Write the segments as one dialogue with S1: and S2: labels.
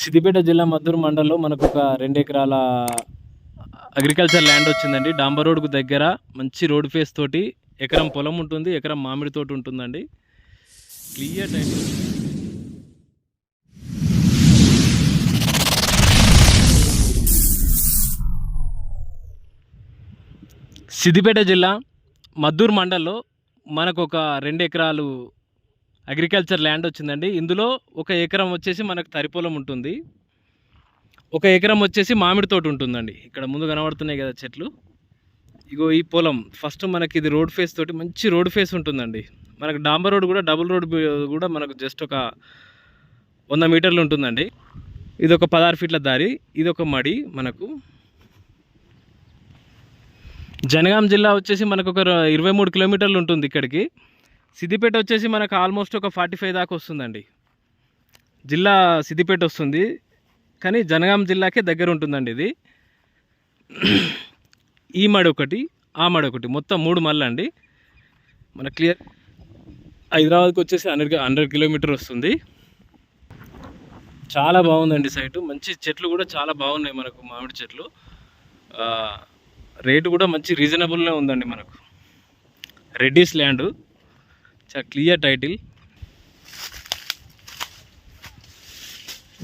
S1: సిద్దిపేట జిల్లా మద్దూరు మండలంలో మనకు ఒక 2 ఎకరాల అగ్రికల్చర్ ల్యాండ్ వచ్చిందండి. డాంబర్ రోడ్కు దగ్గర మంచి రోడ్ ఫేస్ తోటి ఎకరం పొలం ఉంటుంది, ఎకరం మామిడి తోటి ఉంటుందండి. Clear title. సిద్దిపేట జిల్లా మద్దూరు మండలంలో మనకు ఒక 2 ఎకరాలు అగ్రికల్చర్ ల్యాండ్ వచ్చిందండి. ఇందులో 1 ఎకరం వచ్చేసి మనకు తరి పొలం ఉంటుంది, 1 ఎకరం వచ్చేసి మామిడి తోట ఉంటుందండి. ఇక్కడ ముందు కనబడుతున్నాయి కదా చెట్లు, ఇగో ఈ పొలం. ఫస్ట్ మనకి ఇది రోడ్ ఫేస్ తోటి మంచి రోడ్ ఫేస్ ఉంటుందండి. మనకు డాంబర్ రోడ్ కూడా, డబుల్ రోడ్ కూడా మనకు జస్ట్ ఒక 100 మీటర్లు ఉంటుందండి. ఇది ఒక 16 ఫీట్ల దారి, ఇది ఒక మడి. మనకు జనగాం జిల్లా వచ్చేసి మనకు ఒక 23 కిలోమీటర్లు ఉంటుంది ఇక్కడికి. సిద్దిపేట వచ్చేసి మనకు ఆల్మోస్ట్ ఒక 45 దాకా వస్తుందండి. జిల్లా సిద్దిపేట వస్తుంది, కానీ జనగాం జిల్లాకే దగ్గర ఉంటుందండి ఇది. ఈ మడి ఒకటి, ఆ మడి ఒకటి, మొత్తం 3 మళ్ళీ అండి. మన క్లియర్ హైదరాబాద్కి వచ్చేసి 100 కిలోమీటర్ వస్తుంది. చాలా బాగుందండి సైటు. మంచి చెట్లు కూడా చాలా బాగున్నాయి మనకు, మామిడి చెట్లు. రేటు కూడా మంచి రీజనబుల్నే ఉందండి. మనకు రెడ్డిస్ ల్యాండ్, చాలా క్లియర్ టైటిల్.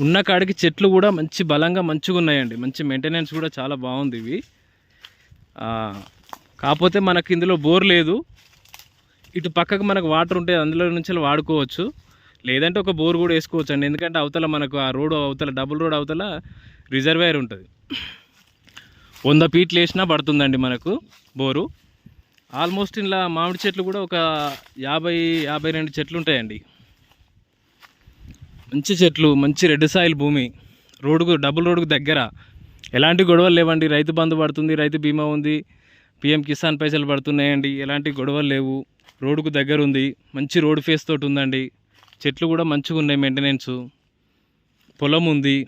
S1: ఉన్న కాడికి చెట్లు కూడా మంచి బలంగా మంచిగా ఉన్నాయండి. మంచి మెయింటెనెన్స్ కూడా చాలా బాగుంది ఇవి. కాకపోతే మనకి ఇందులో బోర్ లేదు. ఇటు పక్కకు మనకు వాటర్ ఉంటే అందులో నుంచి వాడుకోవచ్చు, లేదంటే ఒక బోర్ కూడా వేసుకోవచ్చు అండి. ఎందుకంటే అవతల మనకు ఆ రోడ్ అవతల, డబుల్ రోడ్ అవతల రిజర్వాయర్ ఉంటుంది. 100 ఫీట్లు వేసినా పడుతుందండి మనకు బోరు. ఆల్మోస్ట్ ఇలా మామిడి చెట్లు కూడా ఒక 50-52 చెట్లు ఉంటాయండి. మంచి చెట్లు, మంచి రెడ్ సాయిల్ భూమి, రోడ్డుకు, డబుల్ రోడ్డుకు దగ్గర. ఎలాంటి గొడవలు లేవండి. రైతు బంధు పడుతుంది, రైతు బీమా ఉంది, పిఎం కిసాన్ పైసలు పడుతున్నాయండి. ఎలాంటి గొడవలు లేవు. రోడ్డుకు దగ్గర ఉంది, మంచి రోడ్ ఫేస్ తోటి ఉందండి. చెట్లు కూడా మంచిగా ఉన్నాయి, మెయింటెనెన్స్. పొలం ఉంది.